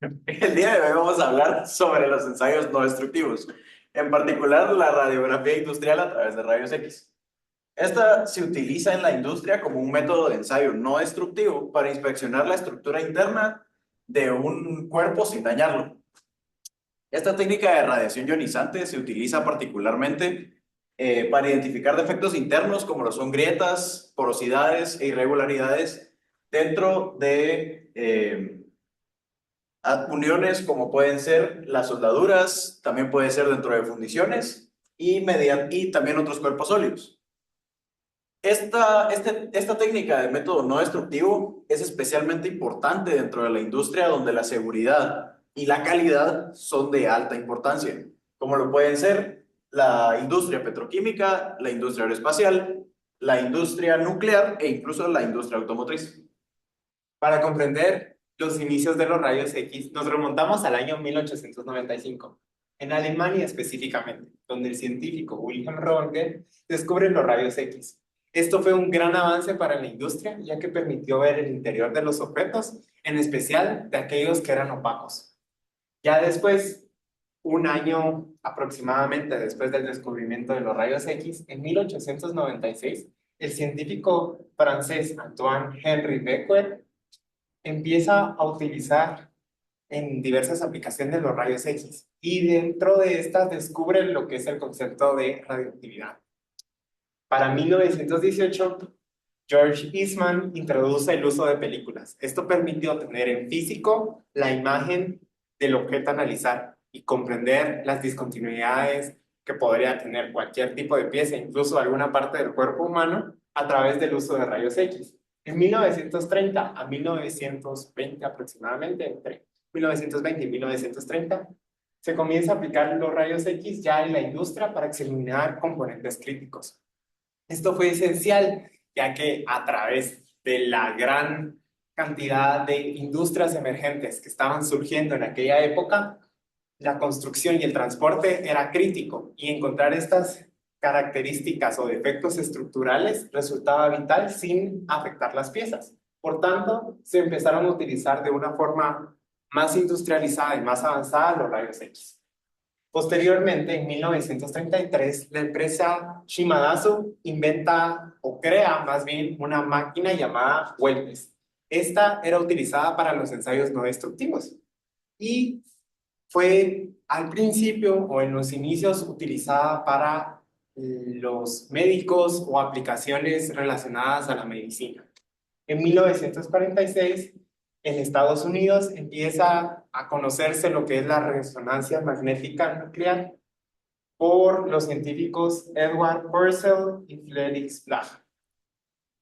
El día de hoy vamos a hablar sobre los ensayos no destructivos, en particular la radiografía industrial a través de rayos X. Esta se utiliza en la industria como un método de ensayo no destructivo para inspeccionar la estructura interna de un cuerpo sin dañarlo. Esta técnica de radiación ionizante se utiliza particularmente para identificar defectos internos como lo son grietas, porosidades e irregularidades dentro de uniones como pueden ser las soldaduras, también puede ser dentro de fundiciones y también otros cuerpos sólidos. Esta técnica de método no destructivo es especialmente importante dentro de la industria donde la seguridad y la calidad son de alta importancia, como lo pueden ser la industria petroquímica, la industria aeroespacial, la industria nuclear e incluso la industria automotriz. Para comprender los inicios de los rayos X, nos remontamos al año 1895, en Alemania específicamente, donde el científico Wilhelm Röntgen descubre los rayos X. Esto fue un gran avance para la industria, ya que permitió ver el interior de los objetos, en especial de aquellos que eran opacos. Ya después, un año aproximadamente después del descubrimiento de los rayos X, en 1896, el científico francés Antoine Henri Becquerel empieza a utilizar en diversas aplicaciones los rayos X y dentro de estas descubre lo que es el concepto de radioactividad. Para 1918, George Eastman introduce el uso de películas. Esto permitió tener en físico la imagen del objeto a analizar y comprender las discontinuidades que podría tener cualquier tipo de pieza, incluso alguna parte del cuerpo humano, a través del uso de rayos X. En 1930 a 1920 aproximadamente, entre 1920 y 1930, se comienza a aplicar los rayos X ya en la industria para examinar componentes críticos. Esto fue esencial, ya que a través de la gran cantidad de industrias emergentes que estaban surgiendo en aquella época, la construcción y el transporte era crítico y encontrar estas características o defectos estructurales resultaba vital sin afectar las piezas. Por tanto, se empezaron a utilizar de una forma más industrializada y más avanzada los rayos X. Posteriormente, en 1933, la empresa Shimadzu inventa o crea más bien una máquina llamada Wellness. Esta era utilizada para los ensayos no destructivos y fue al principio o en los inicios utilizada para los médicos o aplicaciones relacionadas a la medicina. En 1946, en Estados Unidos empieza a conocerse lo que es la resonancia magnética nuclear por los científicos Edward Purcell y Felix Bloch.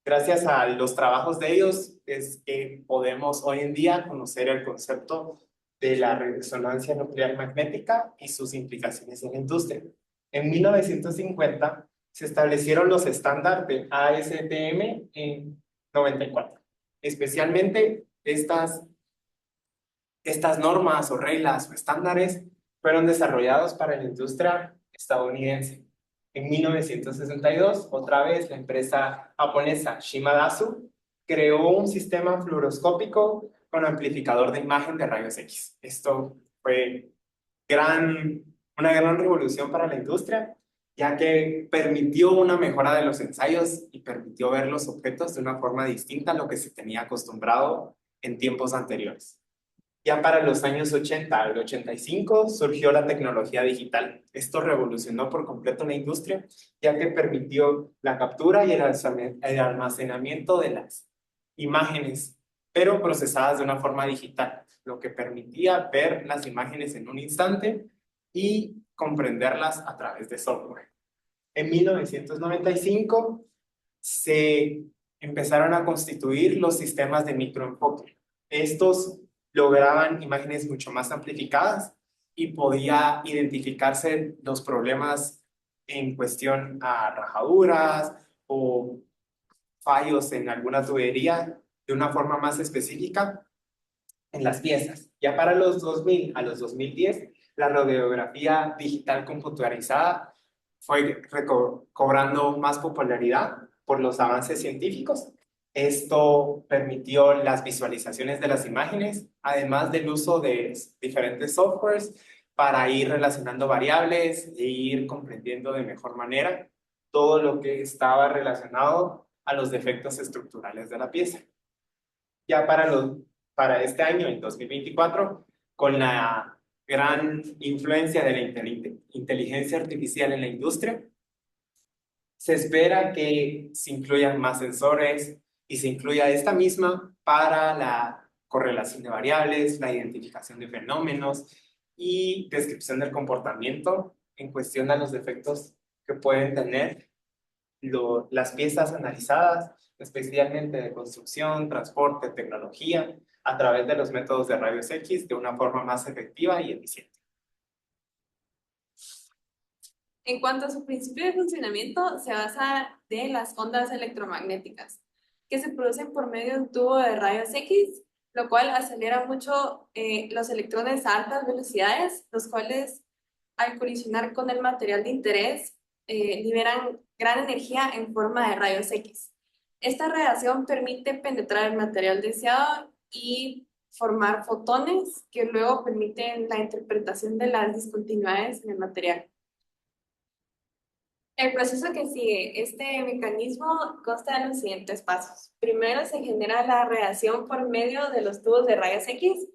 Gracias a los trabajos de ellos es que podemos hoy en día conocer el concepto de la resonancia nuclear magnética y sus implicaciones en la industria. En 1950 se establecieron los estándares de ASTM en 94. Especialmente estas normas o reglas o estándares fueron desarrollados para la industria estadounidense. En 1962, otra vez, la empresa japonesa Shimadzu creó un sistema fluoroscópico con amplificador de imagen de rayos X. Esto fue una gran revolución para la industria, ya que permitió una mejora de los ensayos y permitió ver los objetos de una forma distinta a lo que se tenía acostumbrado en tiempos anteriores. Ya para los años 80 al 85 surgió la tecnología digital. Esto revolucionó por completo la industria, ya que permitió la captura y el almacenamiento de las imágenes, pero procesadas de una forma digital, lo que permitía ver las imágenes en un instante y comprenderlas a través de software. En 1995 se empezaron a constituir los sistemas de microenfoque. Estos lograban imágenes mucho más amplificadas y podía identificarse los problemas en cuestión a rajaduras o fallos en alguna tubería de una forma más específica en las piezas. Ya para los 2000 a los 2010, la radiografía digital computarizada fue cobrando más popularidad por los avances científicos Esto permitió las visualizaciones de las imágenes, además del uso de diferentes softwares para ir relacionando variables e ir comprendiendo de mejor manera todo lo que estaba relacionado a los defectos estructurales de la pieza. Ya para este año, en 2024, con la gran influencia de la inteligencia artificial en la industria, se espera que se incluyan más sensores y se incluya esta misma para la correlación de variables, la identificación de fenómenos y descripción del comportamiento en cuestión a los defectos que pueden tener las piezas analizadas, especialmente de construcción, transporte, tecnología, a través de los métodos de rayos X de una forma más efectiva y eficiente. En cuanto a su principio de funcionamiento, se basa de las ondas electromagnéticas, que se producen por medio de un tubo de rayos X, lo cual acelera mucho los electrones a altas velocidades, los cuales al colisionar con el material de interés liberan gran energía en forma de rayos X. Esta radiación permite penetrar el material deseado y formar fotones que luego permiten la interpretación de las discontinuidades en el material. El proceso que sigue este mecanismo consta de los siguientes pasos. Primero se genera la radiación por medio de los tubos de rayos X,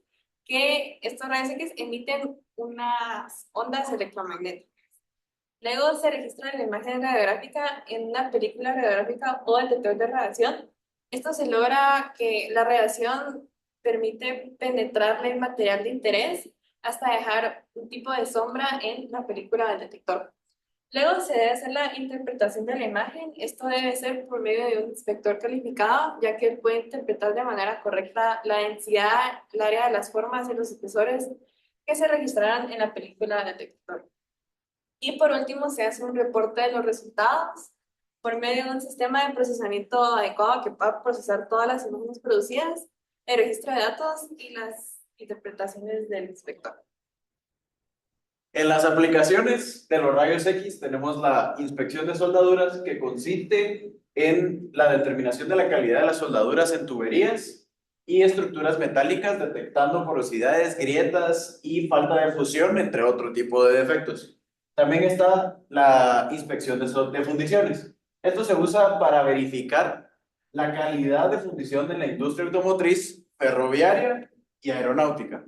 que estos rayos X emiten unas ondas electromagnéticas. Luego se registra la imagen radiográfica en una película radiográfica o detector de radiación. Esto se logra que la radiación permite penetrar el material de interés hasta dejar un tipo de sombra en la película del detector. Luego se debe hacer la interpretación de la imagen. Esto debe ser por medio de un inspector calificado, ya que él puede interpretar de manera correcta la densidad, el área de las formas y los espesores que se registraran en la película del detector. Y por último, se hace un reporte de los resultados por medio de un sistema de procesamiento adecuado que pueda procesar todas las imágenes producidas, el registro de datos y las interpretaciones del inspector. En las aplicaciones de los rayos X tenemos la inspección de soldaduras, que consiste en la determinación de la calidad de las soldaduras en tuberías y estructuras metálicas, detectando porosidades, grietas y falta de fusión, entre otro tipo de defectos. También está la inspección de fundiciones. Esto se usa para verificar la calidad de fundición de la industria automotriz, ferroviaria y aeronáutica.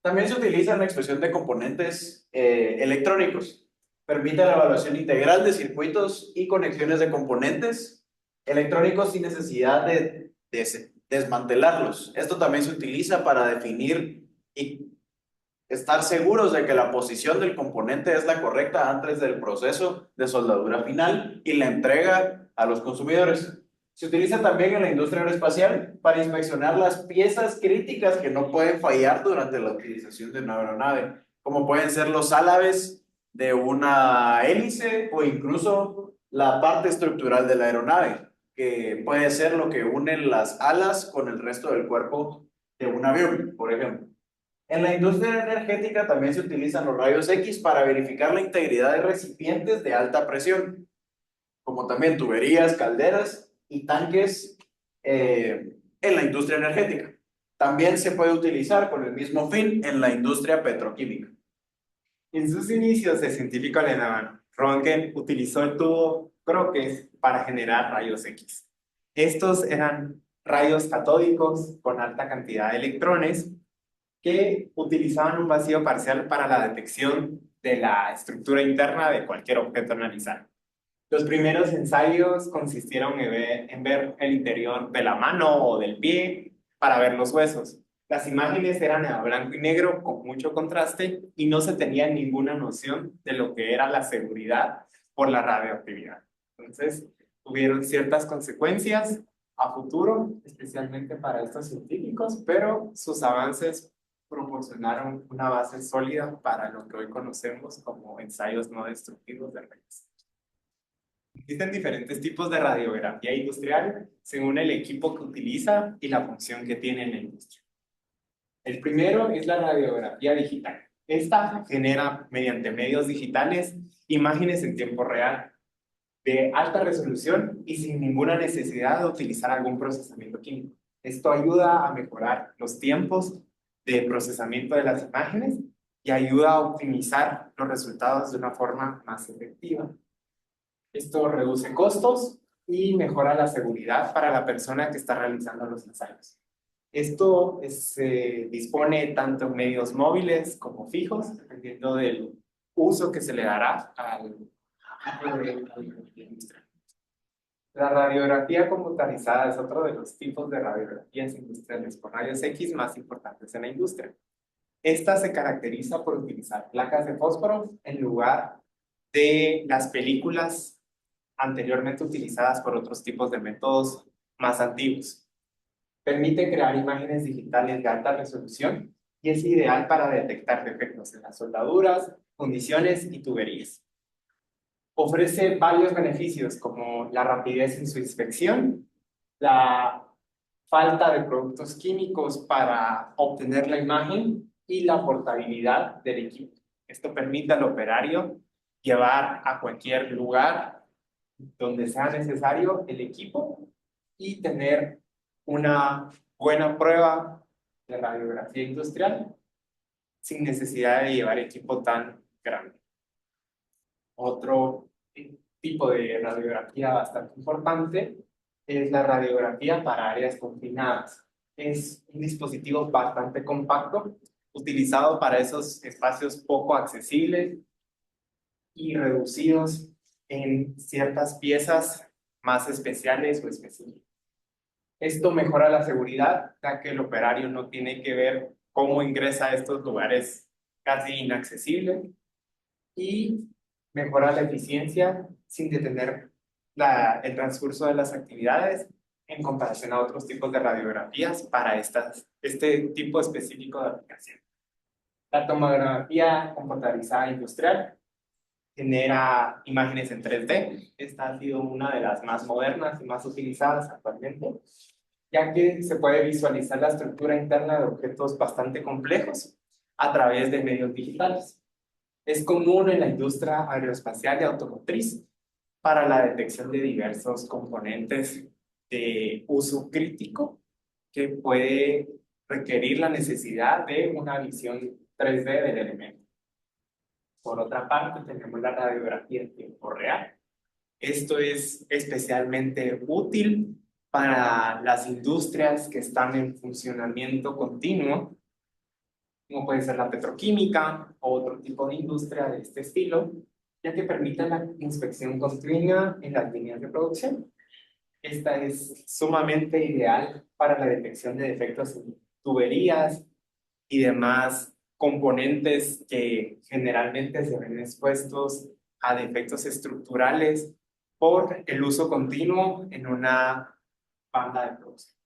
También se utiliza en la expresión de componentes electrónicos. Permite la evaluación integral de circuitos y conexiones de componentes electrónicos sin necesidad de desmantelarlos. Esto también se utiliza para definir y estar seguros de que la posición del componente es la correcta antes del proceso de soldadura final y la entrega a los consumidores. Se utiliza también en la industria aeroespacial para inspeccionar las piezas críticas que no pueden fallar durante la utilización de una aeronave, como pueden ser los álabes de una hélice o incluso la parte estructural de la aeronave, que puede ser lo que une las alas con el resto del cuerpo de un avión, por ejemplo. En la industria energética también se utilizan los rayos X para verificar la integridad de recipientes de alta presión, como también tuberías, calderas y tanques en la industria energética. También se puede utilizar con el mismo fin en la industria petroquímica. En sus inicios, el científico alemán Röntgen utilizó el tubo Crookes para generar rayos X. Estos eran rayos catódicos con alta cantidad de electrones que utilizaban un vacío parcial para la detección de la estructura interna de cualquier objeto analizado. Los primeros ensayos consistieron en ver el interior de la mano o del pie para ver los huesos. Las imágenes eran a blanco y negro con mucho contraste y no se tenía ninguna noción de lo que era la seguridad por la radioactividad. Entonces, tuvieron ciertas consecuencias a futuro, especialmente para estos científicos, pero sus avances proporcionaron una base sólida para lo que hoy conocemos como ensayos no destructivos de rayos. Existen diferentes tipos de radiografía industrial según el equipo que utiliza y la función que tiene en la industria. El primero es la radiografía digital. Esta genera mediante medios digitales imágenes en tiempo real. de alta resolución y sin ninguna necesidad de utilizar algún procesamiento químico. Esto ayuda a mejorar los tiempos de procesamiento de las imágenes y ayuda a optimizar los resultados de una forma más efectiva. Esto reduce costos y mejora la seguridad para la persona que está realizando los ensayos. Esto se dispone tanto en medios móviles como fijos, dependiendo del uso que se le dará al tipo de industria. La radiografía computarizada es otro de los tipos de radiografías industriales con rayos X más importantes en la industria. Esta se caracteriza por utilizar placas de fósforo en lugar de las películas anteriormente utilizadas por otros tipos de métodos más antiguos. Permite crear imágenes digitales de alta resolución y es ideal para detectar defectos en las soldaduras, fundiciones y tuberías. Ofrece varios beneficios como la rapidez en su inspección, la falta de productos químicos para obtener la imagen y la portabilidad del equipo. Esto permite al operario llevar a cualquier lugar donde sea necesario el equipo y tener una buena prueba de radiografía industrial sin necesidad de llevar equipo tan grande. Otro tipo de radiografía bastante importante es la radiografía para áreas confinadas. Es un dispositivo bastante compacto, utilizado para esos espacios poco accesibles y reducidos en ciertas piezas más especiales o específicas. Esto mejora la seguridad, ya que el operario no tiene que ver cómo ingresa a estos lugares casi inaccesibles y mejora la eficiencia sin detener el transcurso de las actividades en comparación a otros tipos de radiografías para este tipo específico de aplicación. La tomografía computarizada industrial genera imágenes en 3D. Esta ha sido una de las más modernas y más utilizadas actualmente, ya que se puede visualizar la estructura interna de objetos bastante complejos a través de medios digitales. Es común en la industria aeroespacial y automotriz para la detección de diversos componentes de uso crítico que puede requerir la necesidad de una visión 3D del elemento. Por otra parte, tenemos la radiografía en tiempo real. Esto es especialmente útil para las industrias que están en funcionamiento continuo, como puede ser la petroquímica o otro tipo de industria de este estilo, ya que permite la inspección continua en las líneas de producción. Esta es sumamente ideal para la detección de defectos en tuberías y demás componentes que generalmente se ven expuestos a defectos estructurales por el uso continuo en una banda de producción.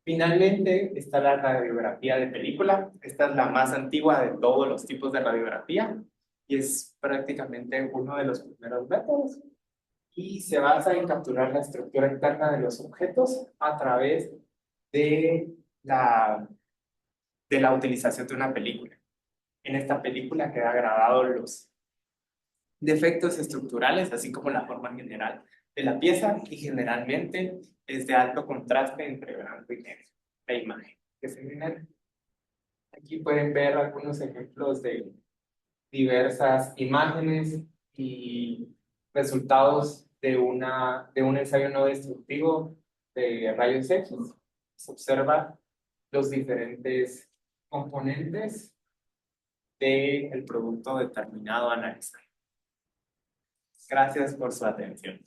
Finalmente está la radiografía de película. Esta es la más antigua de todos los tipos de radiografía y es prácticamente uno de los primeros métodos y se basa en capturar la estructura interna de los objetos a través de la utilización de una película. En esta película queda grabados los defectos estructurales, así como la forma general de la pieza, y generalmente es de alto contraste entre blanco y negro, la imagen que se genera. Aquí pueden ver algunos ejemplos de diversas imágenes y resultados de un ensayo no destructivo de rayos X. Se observa los diferentes componentes del producto determinado a analizar. Gracias por su atención.